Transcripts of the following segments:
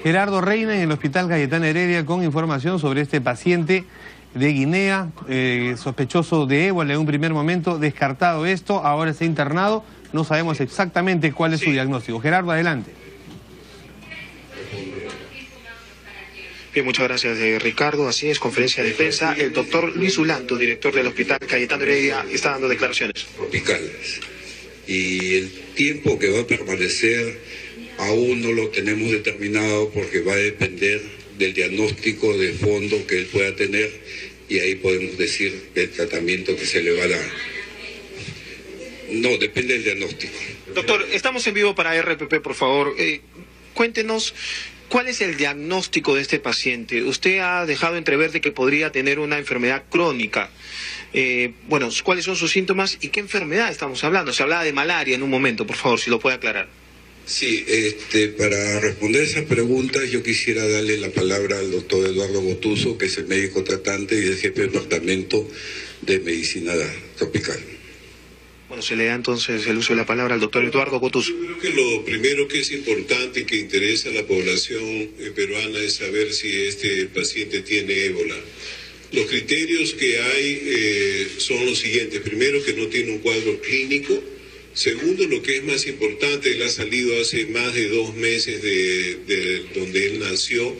Gerardo Reina en el Hospital Cayetano Heredia con información sobre este paciente de Guinea, sospechoso de ébola en un primer momento, descartado esto, ahora está internado, no sabemos exactamente cuál es su diagnóstico. Gerardo, adelante. Bien, muchas gracias, Ricardo. Así es, conferencia de prensa. El doctor Luis Ulanto, director del Hospital Cayetano Heredia, está dando declaraciones. Tropicales. Y el tiempo que va a permanecer aún no lo tenemos determinado porque va a depender del diagnóstico de fondo que él pueda tener y ahí podemos decir el tratamiento que se le va a dar. No, depende del diagnóstico. Doctor, estamos en vivo para RPP, por favor. Cuéntenos, ¿cuál es el diagnóstico de este paciente? Usted ha dejado entrever de que podría tener una enfermedad crónica. Bueno, ¿cuáles son sus síntomas y qué enfermedad estamos hablando? Se hablaba de malaria en un momento, por favor, si lo puede aclarar. Sí, para responder esas preguntas yo quisiera darle la palabra al doctor Eduardo Gotuso, que es el médico tratante y el jefe del departamento de medicina tropical. Bueno, se le da entonces el uso de la palabra al doctor Eduardo Gotuso. Yo creo que lo primero que es importante y que interesa a la población peruana es saber si este paciente tiene ébola. Los criterios que hay son los siguientes. Primero, que no tiene un cuadro clínico. Segundo, lo que es más importante, él ha salido hace más de 2 meses de donde él nació,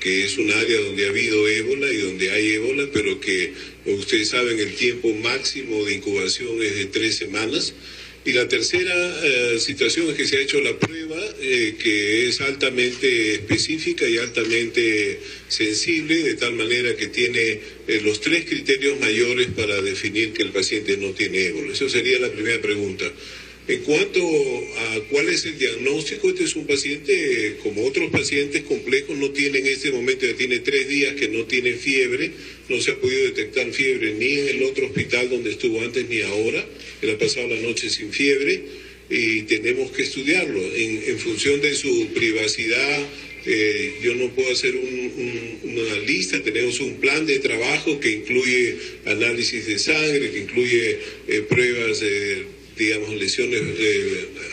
que es un área donde ha habido ébola y donde hay ébola, pero que ustedes saben el tiempo máximo de incubación es de 3 semanas. Y la tercera situación es que se ha hecho la prueba, que es altamente específica y altamente sensible, de tal manera que tiene los 3 criterios mayores para definir que el paciente no tiene ébola. Eso sería la primera pregunta. En cuanto a cuál es el diagnóstico, este es un paciente, como otros pacientes complejos, no tiene en este momento, ya tiene 3 días que no tiene fiebre, no se ha podido detectar fiebre ni en el otro hospital donde estuvo antes ni ahora, él ha pasado la noche sin fiebre y tenemos que estudiarlo en función de su privacidad. Yo no puedo hacer una lista, tenemos un plan de trabajo que incluye análisis de sangre, que incluye pruebas digamos, lesiones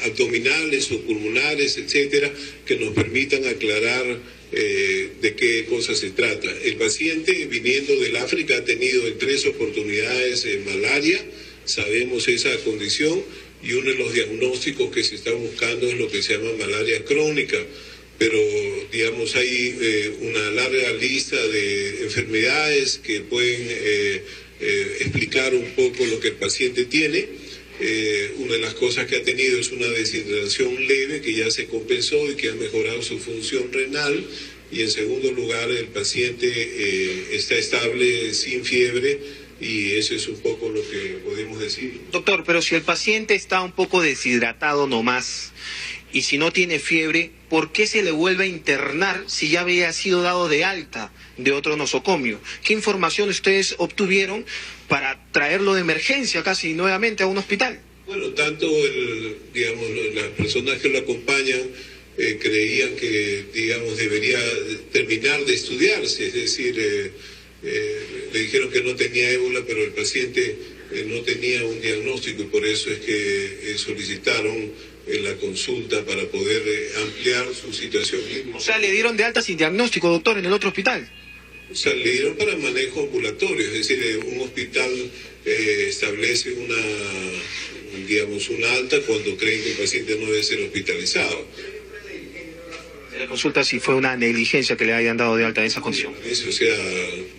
abdominales o pulmonares, etcétera, que nos permitan aclarar de qué cosa se trata. El paciente, viniendo del África, ha tenido en 3 oportunidades malaria, sabemos esa condición, y uno de los diagnósticos que se está buscando es lo que se llama malaria crónica, pero digamos hay una larga lista de enfermedades que pueden explicar un poco lo que el paciente tiene. Una de las cosas que ha tenido es una deshidratación leve que ya se compensó y que ha mejorado su función renal, y en segundo lugar el paciente está estable, sin fiebre, y eso es un poco lo que podemos decir. Doctor, pero si el paciente está un poco deshidratado nomás y si no tiene fiebre, ¿por qué se le vuelve a internar si ya había sido dado de alta de otro nosocomio? ¿Qué información ustedes obtuvieron para traerlo de emergencia casi nuevamente a un hospital? Bueno, tanto digamos, las personas que lo acompañan creían que, digamos, debería terminar de estudiarse, es decir, le dijeron que no tenía ébola, pero el paciente no tenía un diagnóstico y por eso es que solicitaron la consulta para poder ampliar su situación. O sea, le dieron de alta sin diagnóstico, doctor, en el otro hospital. O sea, le dieron para manejo ambulatorio, es decir, un hospital establece una alta cuando creen que el paciente no debe ser hospitalizado. La consulta si fue una negligencia que le hayan dado de alta en esa condición. Eso, o sea,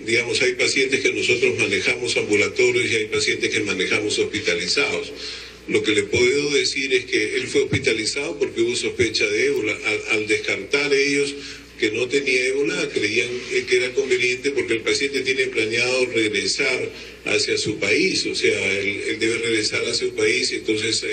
digamos, hay pacientes que nosotros manejamos ambulatorios y hay pacientes que manejamos hospitalizados. Lo que le puedo decir es que él fue hospitalizado porque hubo sospecha de ébola. Al descartar ellos que no tenía ébola, creían que era conveniente porque el paciente tiene planeado regresar hacia su país, o sea, él debe regresar a su país, y entonces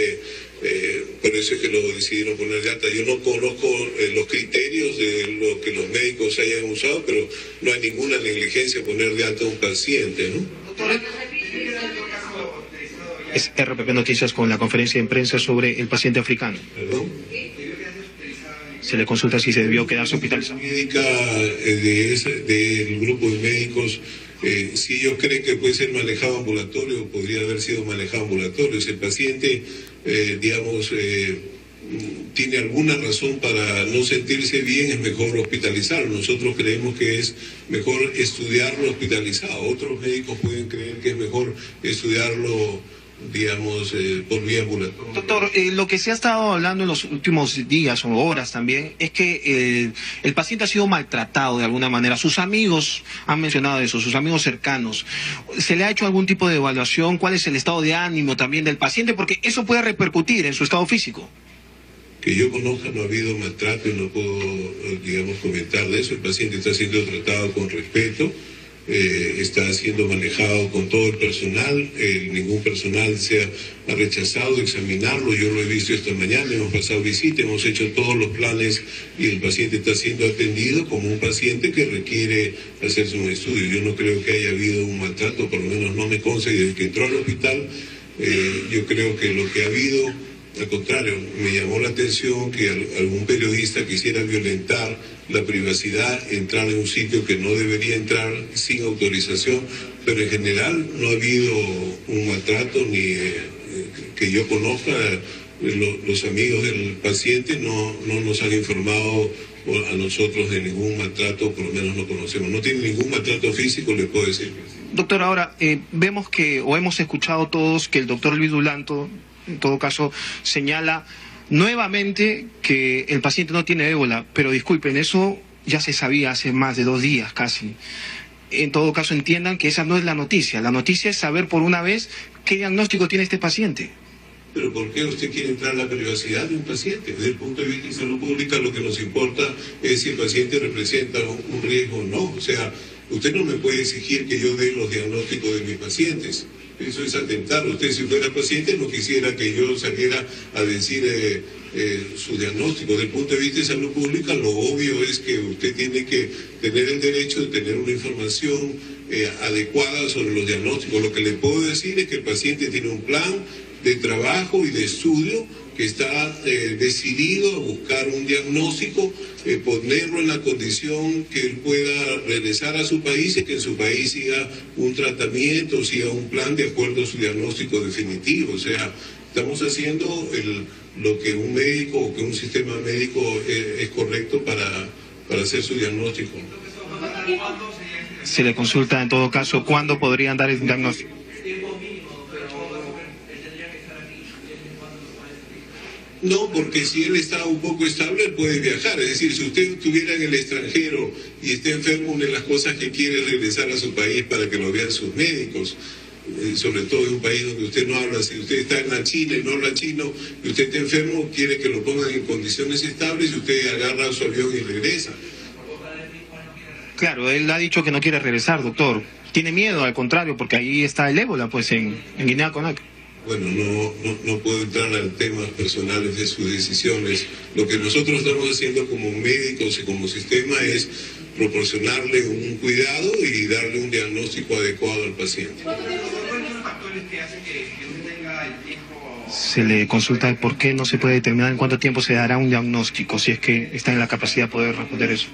por eso es que lo decidieron poner de alta. Yo no conozco los criterios de lo que los médicos hayan usado, pero no hay ninguna negligencia poner de alta a un paciente, ¿no? Es RPP Noticias con la conferencia de prensa sobre el paciente africano. ¿Perdón? Se le consulta si se debió quedarse hospitalizado. La médica del grupo de médicos, si ellos creen que puede ser manejado ambulatorio, podría haber sido manejado ambulatorio. Si el paciente, digamos, tiene alguna razón para no sentirse bien, es mejor hospitalizarlo. Nosotros creemos que es mejor estudiarlo hospitalizado. Otros médicos pueden creer que es mejor estudiarlo, digamos, por vía ambulatoria. Doctor, lo que se ha estado hablando en los últimos días o horas también es que el paciente ha sido maltratado de alguna manera. Sus amigos han mencionado eso, sus amigos cercanos. ¿Se le ha hecho algún tipo de evaluación? ¿Cuál es el estado de ánimo también del paciente? Porque eso puede repercutir en su estado físico. Que yo conozca, no ha habido maltrato y no puedo, digamos, comentar de eso. El paciente está siendo tratado con respeto. Está siendo manejado con todo el personal, ningún personal se ha rechazado examinarlo, yo lo he visto esta mañana, hemos pasado visita, hemos hecho todos los planes y el paciente está siendo atendido como un paciente que requiere hacerse un estudio. Yo no creo que haya habido un maltrato, por lo menos no me consta, y desde que entró al hospital yo creo que lo que ha habido, al contrario, me llamó la atención que algún periodista quisiera violentar la privacidad, entrar en un sitio que no debería entrar sin autorización, pero en general no ha habido un maltrato ni que yo conozca. Los amigos del paciente no nos han informado a nosotros de ningún maltrato, por lo menos no conocemos. No tiene ningún maltrato físico, le puedo decir. Doctor, ahora vemos que, o hemos escuchado todos, que el doctor Luis Dulanto, en todo caso, señala nuevamente que el paciente no tiene ébola, pero disculpen, eso ya se sabía hace más de 2 días casi. En todo caso, entiendan que esa no es la noticia es saber por una vez qué diagnóstico tiene este paciente. Pero ¿por qué usted quiere entrar en la privacidad de un paciente? Desde el punto de vista de salud pública, lo que nos importa es si el paciente representa un riesgo o no. O sea, usted no me puede exigir que yo dé los diagnósticos de mis pacientes. Eso es atentar. Usted, si fuera paciente, no quisiera que yo saliera a decir su diagnóstico. Desde el punto de vista de salud pública, lo obvio es que usted tiene que tener el derecho de tener una información adecuada sobre los diagnósticos. Lo que le puedo decir es que el paciente tiene un plan de trabajo y de estudio que está decidido a buscar un diagnóstico, ponerlo en la condición que él pueda regresar a su país y que en su país siga un tratamiento, siga un plan de acuerdo a su diagnóstico definitivo. O sea, estamos haciendo lo que un médico o que un sistema médico es correcto para hacer su diagnóstico. Se le consulta en todo caso cuándo podrían dar el diagnóstico. No, porque si él está un poco estable, él puede viajar. Es decir, si usted estuviera en el extranjero y está enfermo, una de las cosas que quiere es regresar a su país para que lo vean sus médicos. Sobre todo en un país donde usted no habla. Si usted está en la China y no habla chino y usted está enfermo, quiere que lo pongan en condiciones estables y usted agarra su avión y regresa. Claro, él ha dicho que no quiere regresar, doctor. Tiene miedo, al contrario, porque ahí está el ébola, pues, en Guinea-Conakry. Bueno, no puedo entrar a temas personales de sus decisiones. Lo que nosotros estamos haciendo como médicos y como sistema es proporcionarle un cuidado y darle un diagnóstico adecuado al paciente. ¿Cuáles son los factores que hacen que usted tenga el tiempo? Se le consulta por qué no se puede determinar en cuánto tiempo se dará un diagnóstico, si es que está en la capacidad de poder responder eso.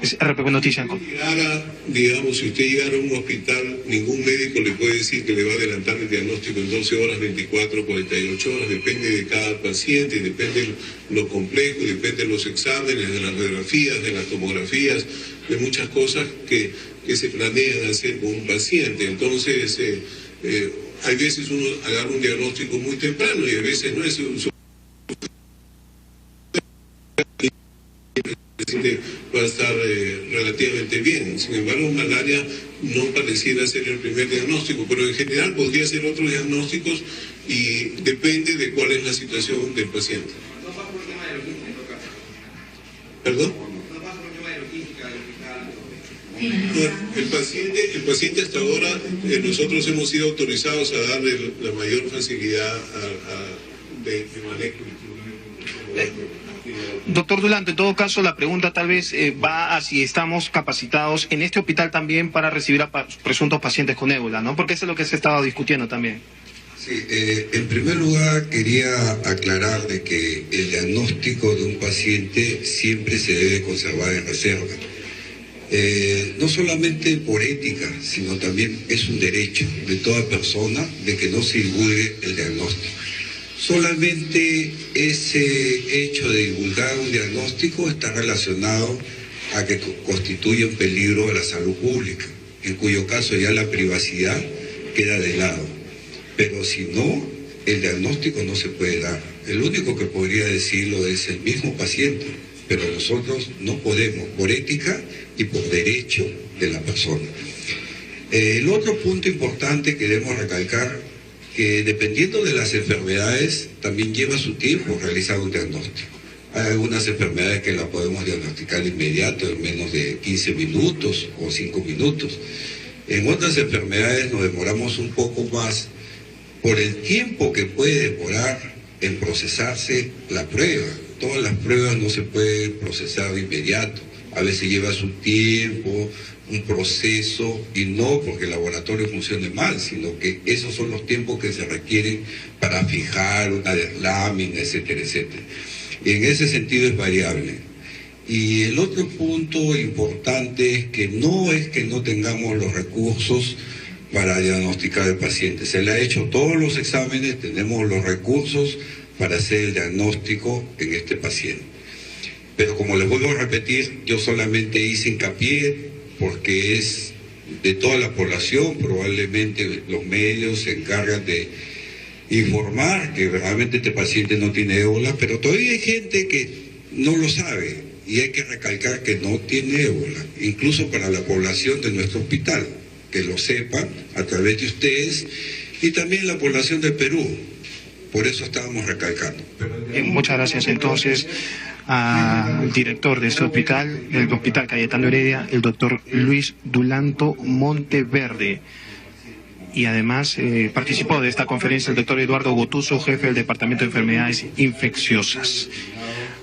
Es RPP Noticias. Digamos, si usted llegara a un hospital, ningún médico le puede decir que le va a adelantar el diagnóstico en 12 horas, 24, 48 horas, depende de cada paciente, depende de lo complejo, depende de los exámenes, de las radiografías, de las tomografías, de muchas cosas que se planean hacer con un paciente. Entonces, hay veces uno agarra un diagnóstico muy temprano y a veces no es va a estar relativamente bien. Sin embargo, malaria no pareciera ser el primer diagnóstico, pero en general podría ser otros diagnósticos y depende de cuál es la situación del paciente. No pasa por el tema de logística en todo caso. ¿Perdón? No pasa por el tema de logística del hospital. El paciente hasta ahora, nosotros hemos sido autorizados a darle la mayor facilidad de manejo. Doctor Dulanto, en todo caso, la pregunta tal vez va a si estamos capacitados en este hospital también para recibir a presuntos pacientes con ébola, ¿no? Porque eso es lo que se estaba discutiendo también. Sí, en primer lugar quería aclarar de que el diagnóstico de un paciente siempre se debe conservar en reserva. No solamente por ética, sino también es un derecho de toda persona de que no se divulgue el diagnóstico. Solamente ese hecho de divulgar un diagnóstico está relacionado a que constituye un peligro a la salud pública, en cuyo caso ya la privacidad queda de lado. Pero si no, el diagnóstico no se puede dar. El único que podría decirlo es el mismo paciente, pero nosotros no podemos, por ética y por derecho de la persona. El otro punto importante que debemos recalcar, que dependiendo de las enfermedades, también lleva su tiempo realizar un diagnóstico. Hay algunas enfermedades que las podemos diagnosticar inmediato, en menos de 15 minutos o 5 minutos. En otras enfermedades nos demoramos un poco más por el tiempo que puede demorar en procesarse la prueba. Todas las pruebas no se pueden procesar de inmediato. A veces lleva su tiempo, un proceso, y no porque el laboratorio funcione mal, sino que esos son los tiempos que se requieren para fijar una lámina, etcétera, etcétera. Y en ese sentido es variable. Y el otro punto importante es que no tengamos los recursos para diagnosticar al paciente. Se le ha hecho todos los exámenes, tenemos los recursos para hacer el diagnóstico en este paciente. Pero como les vuelvo a repetir, yo solamente hice hincapié porque es de toda la población, probablemente los medios se encargan de informar que realmente este paciente no tiene ébola, pero todavía hay gente que no lo sabe y hay que recalcar que no tiene ébola, incluso para la población de nuestro hospital, que lo sepan a través de ustedes y también la población del Perú. Por eso estábamos recalcando. Muchas gracias entonces al director de este hospital, del Hospital Cayetano Heredia, el doctor Luis Dulanto Monteverde. Y además participó de esta conferencia el doctor Eduardo Gotuso, jefe del Departamento de Enfermedades Infecciosas.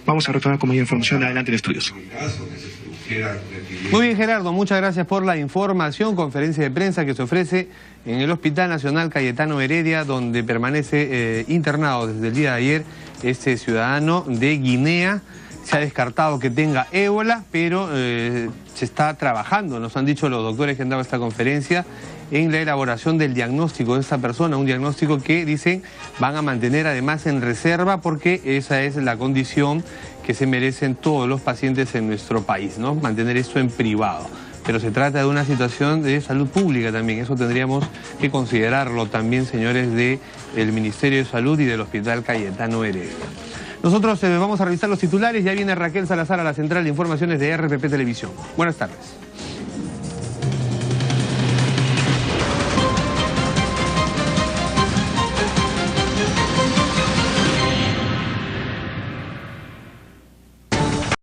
Vamos a retornar con mayor información. Adelante en estudios. Muy bien, Gerardo, muchas gracias por la información. Conferencia de prensa que se ofrece en el Hospital Nacional Cayetano Heredia, donde permanece internado desde el día de ayer este ciudadano de Guinea. Se ha descartado que tenga ébola, pero se está trabajando, nos han dicho los doctores que han dado esta conferencia, en la elaboración del diagnóstico de esta persona, un diagnóstico que dicen van a mantener además en reserva porque esa es la condición que se merecen todos los pacientes en nuestro país, ¿no? Mantener esto en privado. Pero se trata de una situación de salud pública también, eso tendríamos que considerarlo también, señores del Ministerio de Salud y del Hospital Cayetano Heredia. Nosotros vamos a revisar los titulares, ya viene Raquel Salazar a la central de informaciones de RPP Televisión. Buenas tardes.